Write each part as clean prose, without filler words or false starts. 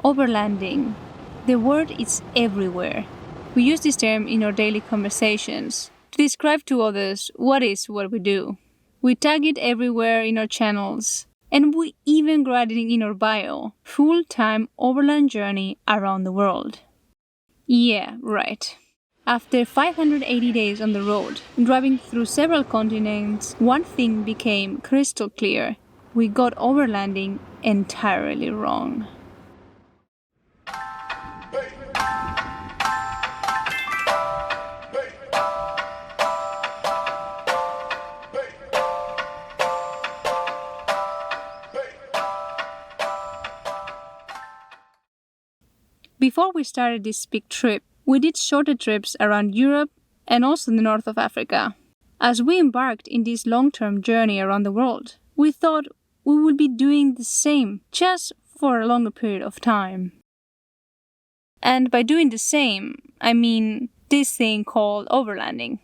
Overlanding. The word is everywhere. We use this term in our daily conversations to describe to others what is what we do. We tag it everywhere in our channels, and we even write it in our bio, full-time overland journey around the world. Yeah, right. After 580 days on the road, driving through several continents, one thing became crystal clear. We got overlanding entirely wrong. Before we started this big trip, we did shorter trips around Europe and also the north of Africa. As we embarked in this long-term journey around the world, we thought we would be doing the same, just for a longer period of time. And by doing the same, I mean this thing called overlanding.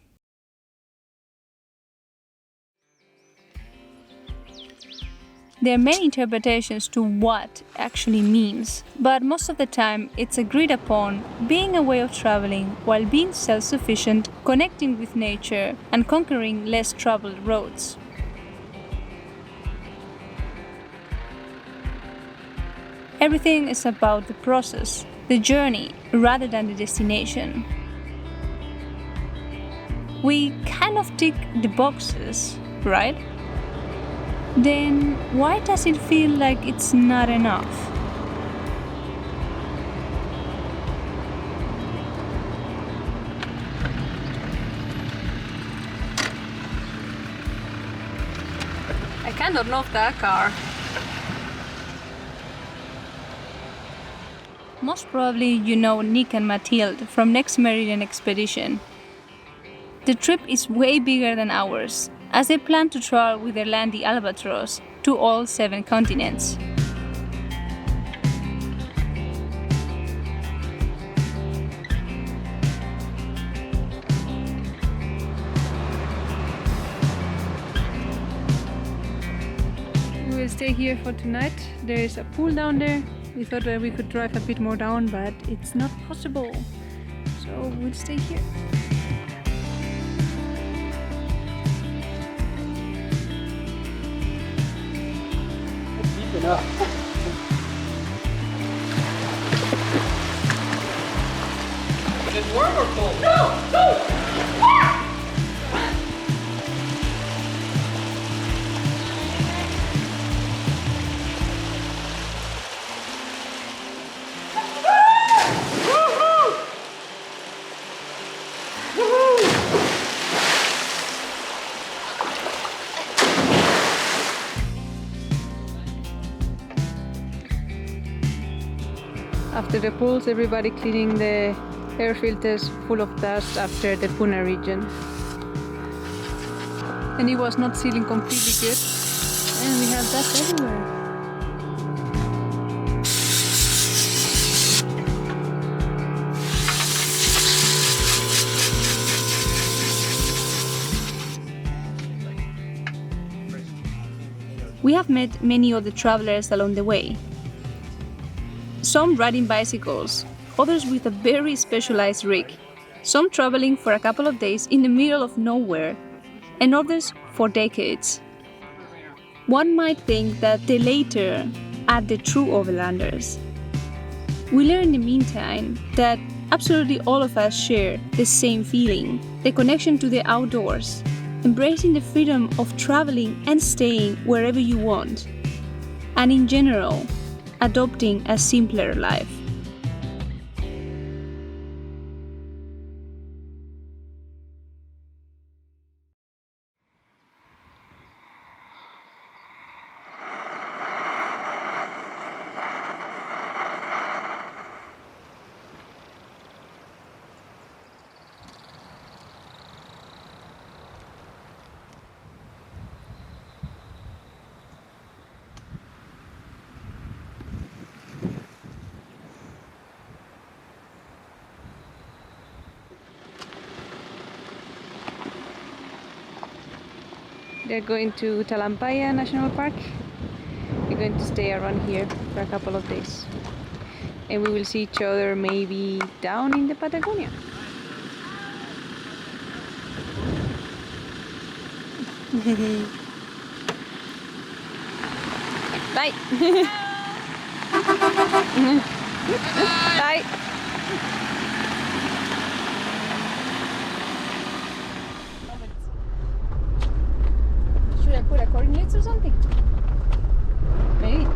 There are many interpretations to what actually means, but most of the time it's agreed upon being a way of traveling while being self-sufficient, connecting with nature, and conquering less traveled roads. Everything is about the process, the journey, rather than the destination. We kind of tick the boxes, right? Then why does it feel like it's not enough? I cannot love that car. Most probably you know Nick and Mathilde from nextmeridianexpedition. The trip is way bigger than ours, as they plan to travel with their Landy Albatross to all 7 continents. We will stay here for tonight. There is a pool down there. We thought that we could drive a bit more down, but it's not possible. So we'll stay here. Enough. Is it warm or cold? No! After the pools, everybody cleaning the air filters full of dust after the Puna region. And it was not sealing completely good, and we have dust everywhere. We have met many other travelers along the way. Some riding bicycles, others with a very specialized rig, some traveling for a couple of days in the middle of nowhere, and others for decades. One might think that the latter are the true overlanders. We learn in the meantime that absolutely all of us share the same feeling, the connection to the outdoors, embracing the freedom of traveling and staying wherever you want, and in general, adopting a simpler life. They're going to Talampaya National Park. We're going to stay around here for a couple of days. and we will see each other maybe down in the Patagonia. Bye. Bye. Should I put a coordinates or something? Maybe.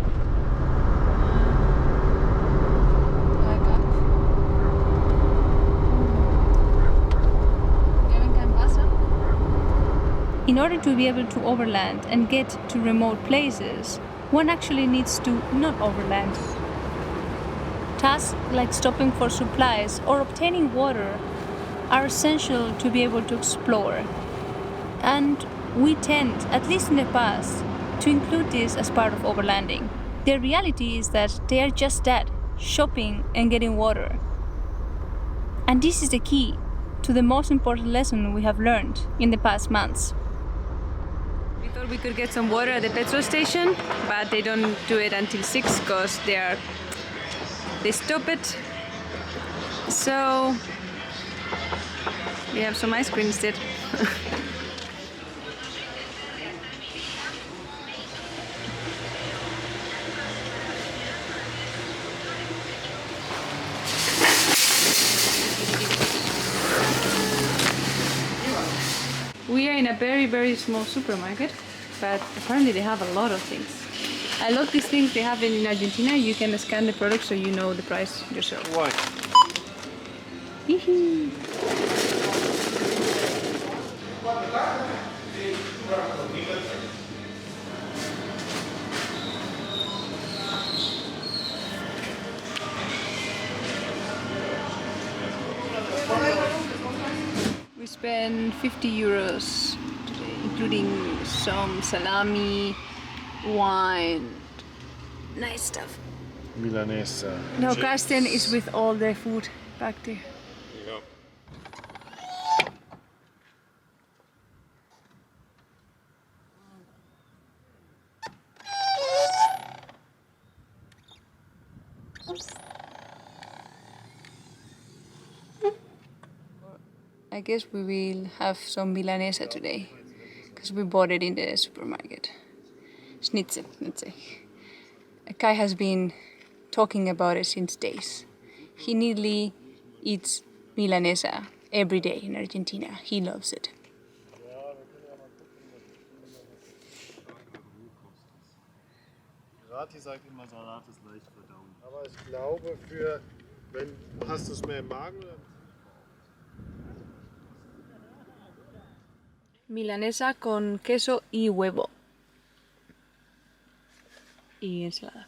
In order to be able to overland and get to remote places, one actually needs to not overland. Tasks like stopping for supplies or obtaining water are essential to be able to explore. And we tend, at least in the past, to include this as part of overlanding. The reality is that they are just that, shopping and getting water. And this is the key to the most important lesson we have learned in the past months. We thought we could get some water at the petrol station, but they don't do it until 6 because they stop it. So we have some ice cream instead. We are in a very, very small supermarket, but apparently they have a lot of things. I love these things they have in Argentina. You can scan the product so you know the price yourself. Why? We spent 50 euros today, including some salami, wine, nice stuff. Milanese. No, Karsten is with all the food back there. Yep. I guess we will have some milanesa today, because we bought it in the supermarket. Schnitzel, let's say. Kai has been talking about it since days. He nearly eats milanesa every day in Argentina. He loves it. Rati sagt immer, Salat ist leicht verdaulich. Aber ich glaube, hast du es mehr im Magen oder? Milanesa con queso y huevo. Y ensalada.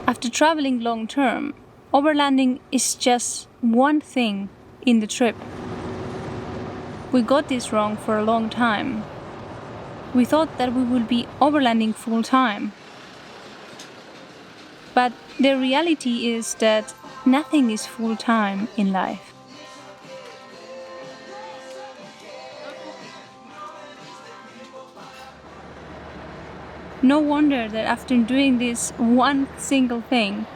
After traveling long term, overlanding is just one thing in the trip. We got this wrong for a long time. We thought that we would be overlanding full time. But the reality is that nothing is full time in life. No wonder that after doing this one single thing,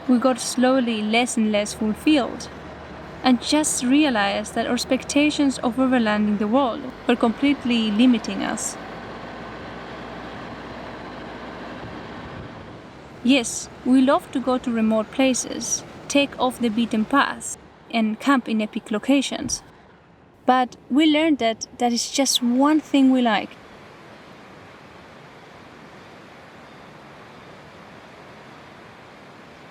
we got slowly less and less fulfilled, and just realized that our expectations of overlanding the world were completely limiting us. Yes, we love to go to remote places, take off the beaten path, and camp in epic locations. But we learned that that is just one thing we like.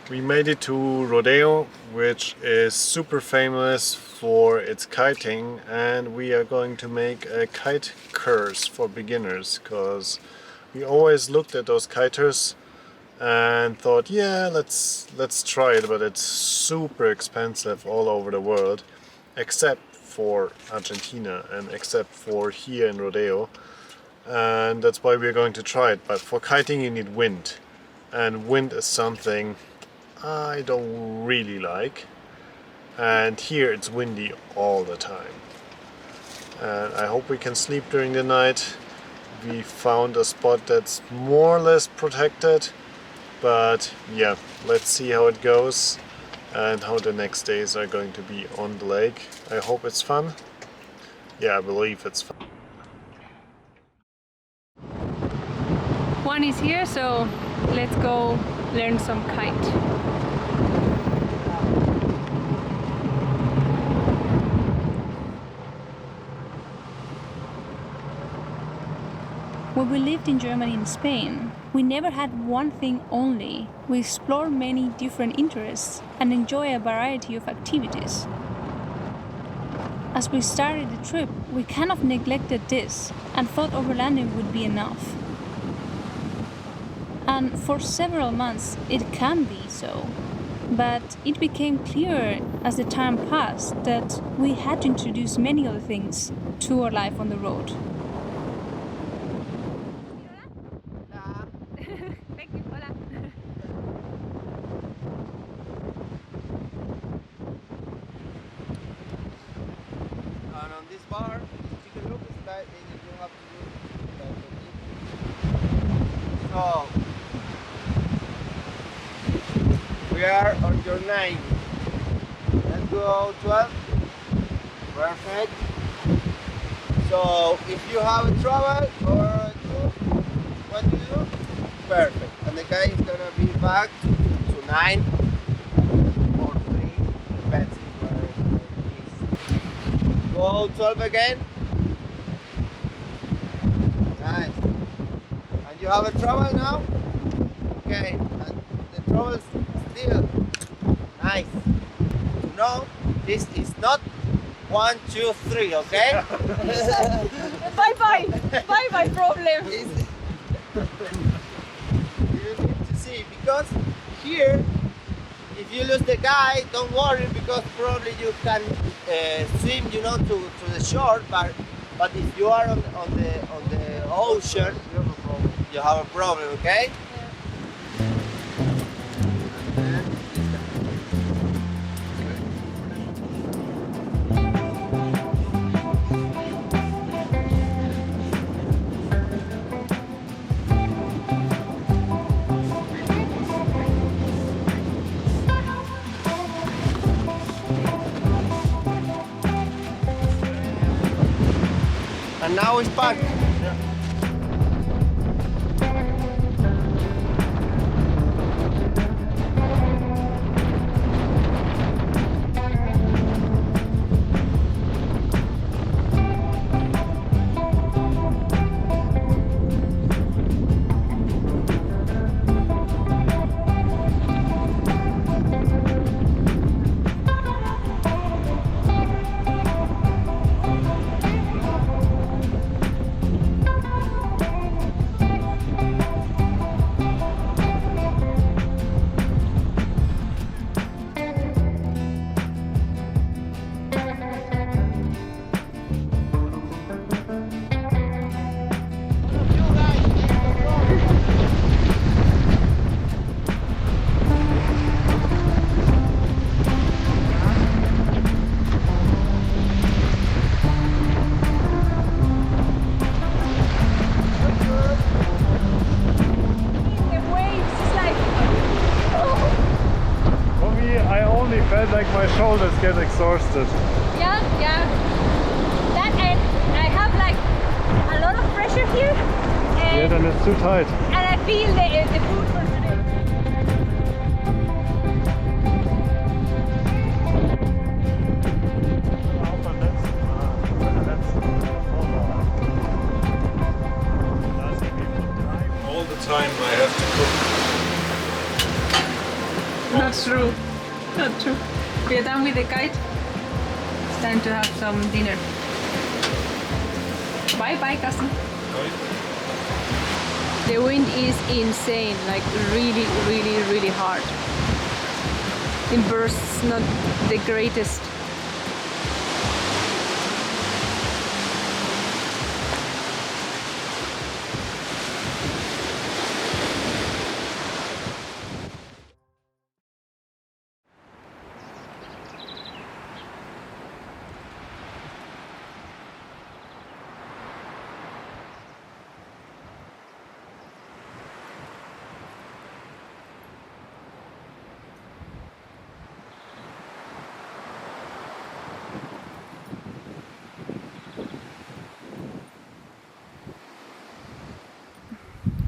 We made it to Rodeo, which is super famous for its kiting, and we are going to make a kite course for beginners, because we always looked at those kiters and thought, yeah, let's try it, but it's super expensive all over the world, except for Argentina and except for here in Rodeo, and that's why we're going to try it. But for kiting you need wind, and wind is something I don't really like, and here it's windy all the time. And I hope we can sleep during the night. We found a spot that's more or less protected, but yeah, let's see how it goes and how the next days are going to be on the lake. I hope it's fun. Yeah, I believe it's fun. One is here, so let's go learn some kite. When we lived in Germany and Spain, we never had one thing only. We explored many different interests and enjoy a variety of activities. As we started the trip, we kind of neglected this and thought overlanding would be enough. And for several months it can be so. But it became clearer as the time passed that we had to introduce many other things to our life on the road. And on this bar, you can look at that and you have to do that. So we are on your 9. Let's go 12. Perfect. So if you have a trouble or what do you do? Perfect. And the guy is gonna be back to 9 or 3, depends where it is. Go 12 again. Nice. And you have a trouble now? Okay. And the trouble is still nice. No, this is not 1, 2, 3, okay? Bye bye problem. You need to see, because here, if you lose the guy, don't worry, because probably you can swim, you know, to the shore. But if you are on the ocean, you have a problem, okay? And now it's back. felt like my shoulders get exhausted. Yeah. That and I have like a lot of pressure here. And Yeah, then it's too tight. And I feel the food for today. All the time I have to cook. Not true. Not true. We are done with the kite. It's time to have some dinner. Bye bye, cousin. The wind is insane, like really hard. In bursts, not the greatest.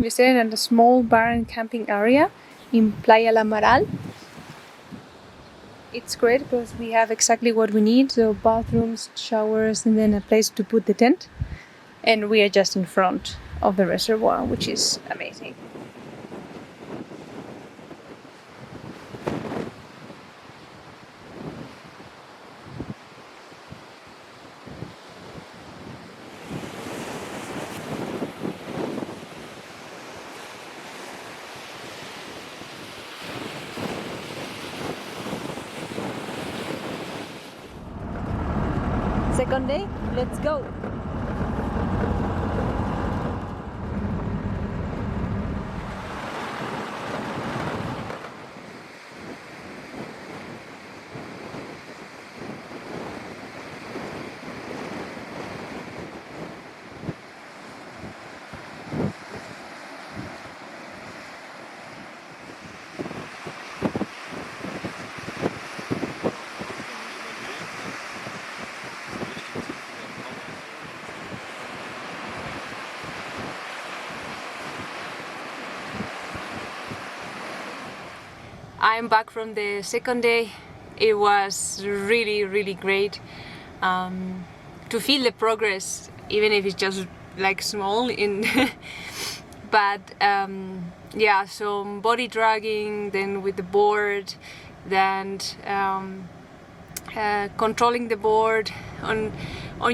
We're staying at a small barn camping area in Playa La Maral. It's great because we have exactly what we need, so bathrooms, showers, and then a place to put the tent. And we are just in front of the reservoir, which is amazing. Second day, let's go! I'm back from the second day. It was really great to feel the progress, even if it's just like small in but yeah, so body dragging, then with the board, then controlling the board on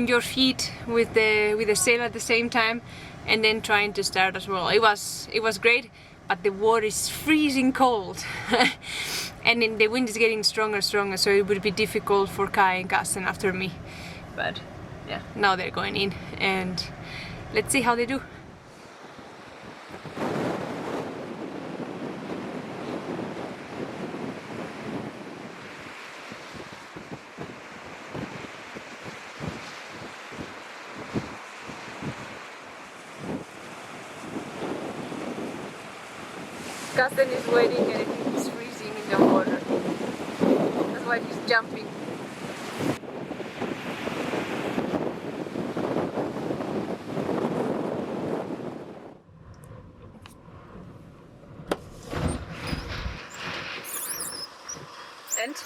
your feet with the sail at the same time, and then trying to start as well. It was great, but the water is freezing cold and then the wind is getting stronger, so it would be difficult for Kai and Carsten after me. But yeah, now they're going in and let's see how they do. Carsten is waiting and he's freezing in the water. That's why he's jumping. And?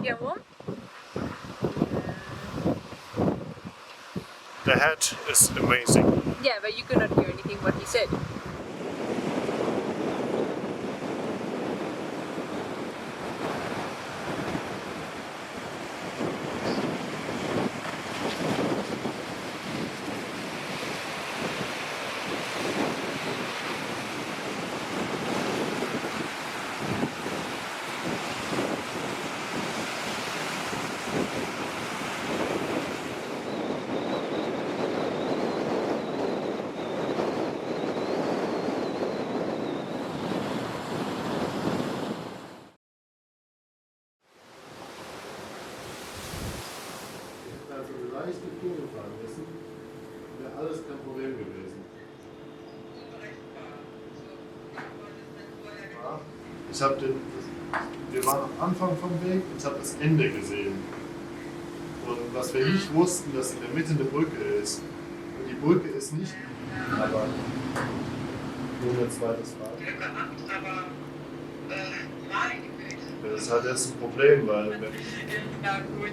Yeah, warm? The hat is amazing. Yeah, but you cannot hear anything what he said. Also leichte Kurve fahren müssen, wäre alles kein Problem gewesen. Wir waren am Anfang vom Weg und ich habe das Ende gesehen. Und was wir nicht wussten, dass in der Mitte eine Brücke ist. Und die Brücke ist nicht, aber nur ein zweites Rad. Das ist halt jetzt ein Problem, weil... Ja gut,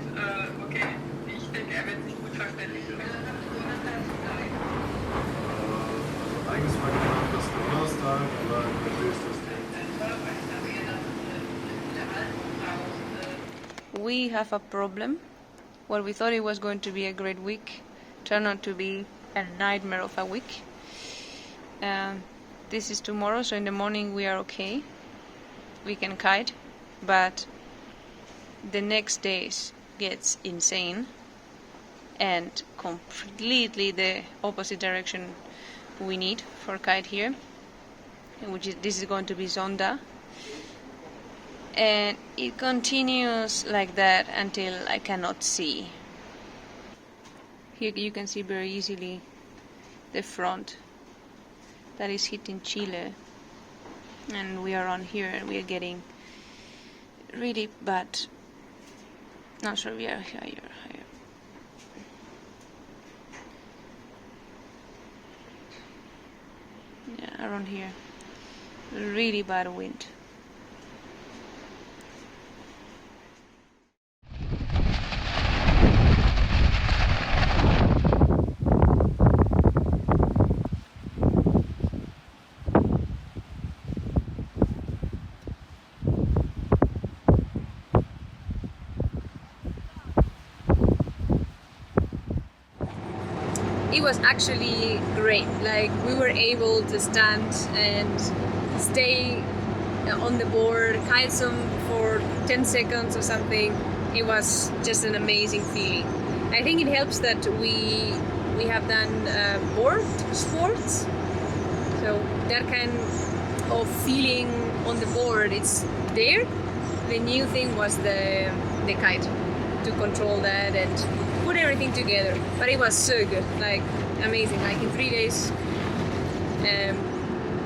okay. Ich denke, er wird sich gut verständigen. Also eigentlich war geplant bis Donnerstag, aber natürlich ist das We have a problem. What we thought it was going to be a great week turned out to be a nightmare of a week. This is tomorrow, so in the morning we are okay. We can kite, but the next days gets insane and completely the opposite direction we need for kite here, this is going to be Zonda, and it continues like that until I cannot see. Here you can see very easily the front that is hitting Chile, and we are on here and we are getting really bad. No, sorry, we are higher. around here. Really bad wind. It was actually great. Like, we were able to stand and stay on the board, kite some for 10 seconds or something. It was just an amazing feeling. I think it helps that we have done board sports, so that kind of feeling on the board, it's there. The new thing was the kite, to control that and put everything together. But it was so good, like amazing. Like in 3 days,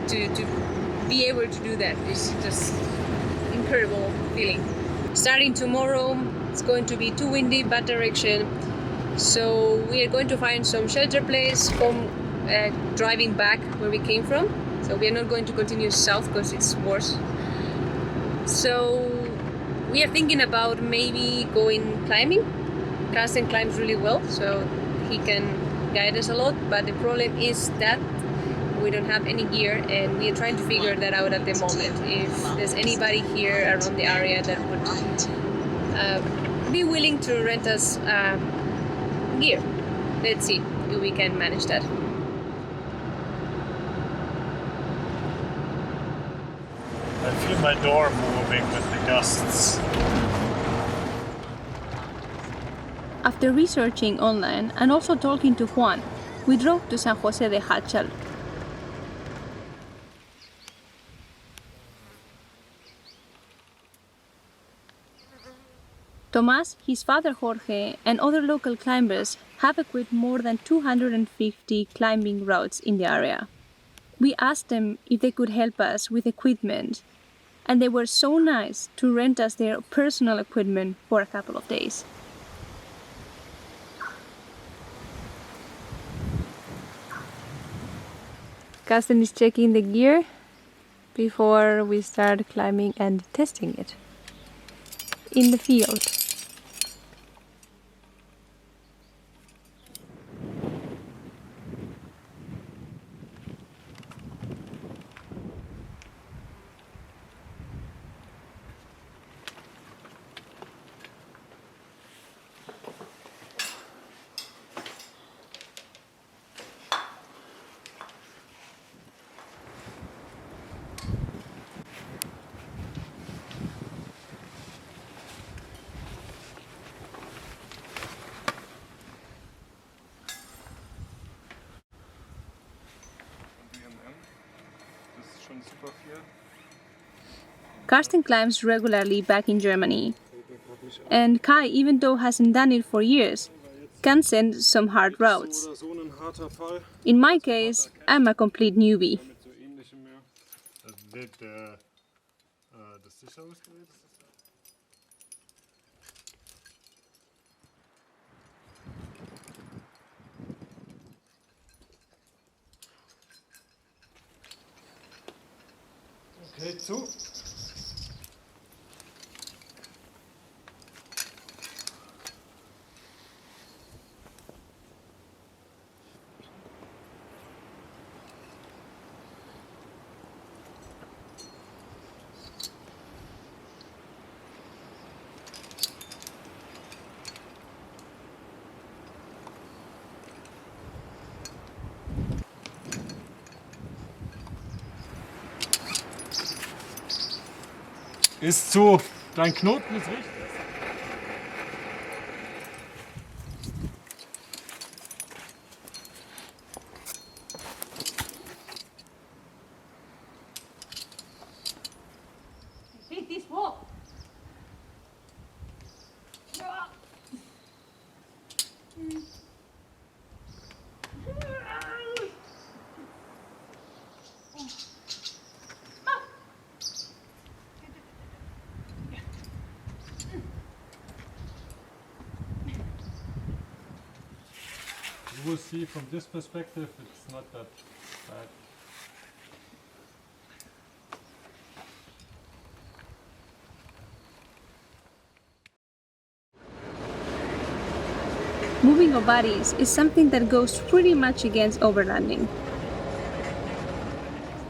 to be able to do that is just incredible feeling. Starting tomorrow, it's going to be too windy, bad direction. So we are going to find some shelter place from driving back where we came from. So we are not going to continue south because it's worse. So we are thinking about maybe going climbing. Carsten climbs really well, so he can guide us a lot, but the problem is that we don't have any gear, and we are trying to figure that out at the moment. If there's anybody here around the area that would be willing to rent us gear. Let's see if we can manage that. I feel my door moving with the gusts. After researching online and also talking to Juan, we drove to San Jose de Hachal. Tomás, his father Jorge, and other local climbers have equipped more than 250 climbing routes in the area. We asked them if they could help us with equipment, and they were so nice to rent us their personal equipment for a couple of days. Carsten is checking the gear before we start climbing and testing it in the field. Carsten climbs regularly back in Germany, and Kai, even though hasn't done it for years, can send some hard routes. In my case, I'm a complete newbie. Okay, zu. Ist zu. Dein Knoten ist richtig. Hit this wall. You will see from this perspective it's not that bad. Moving our bodies is something that goes pretty much against overlanding.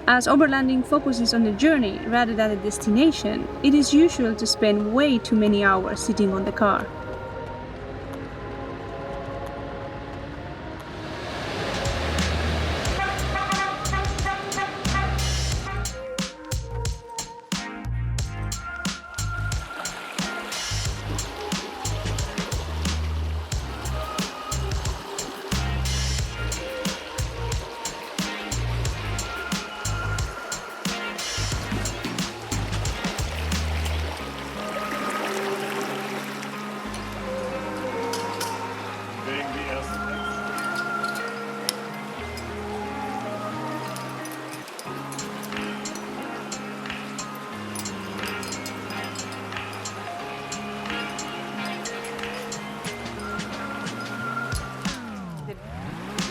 As overlanding focuses on the journey rather than the destination, it is usual to spend way too many hours sitting on the car.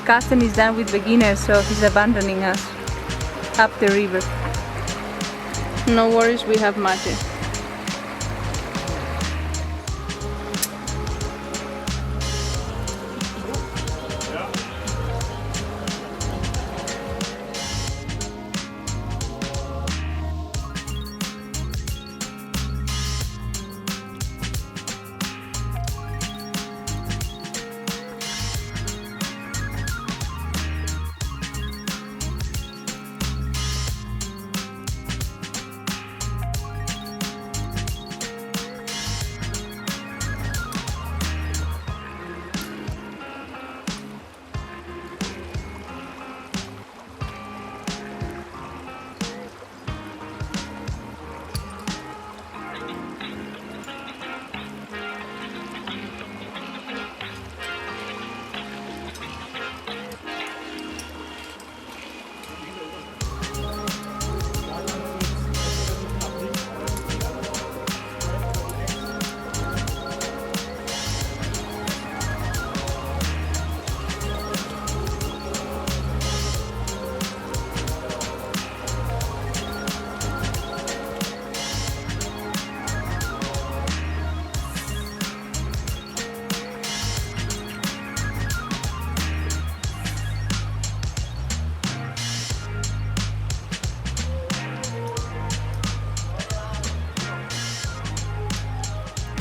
Carsten is done with beginners, so he's abandoning us up the river. No worries, we have mate.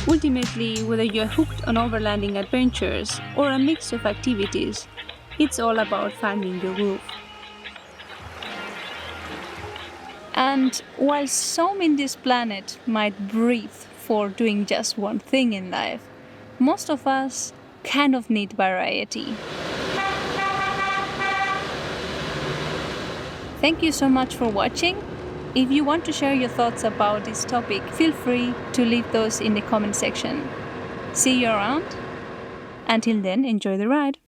Ultimately, whether you're hooked on overlanding adventures or a mix of activities, it's all about finding your groove. And while some in this planet might breathe for doing just one thing in life, most of us kind of need variety. Thank you so much for watching. If you want to share your thoughts about this topic, feel free to leave those in the comment section. See you around. Until then, enjoy the ride.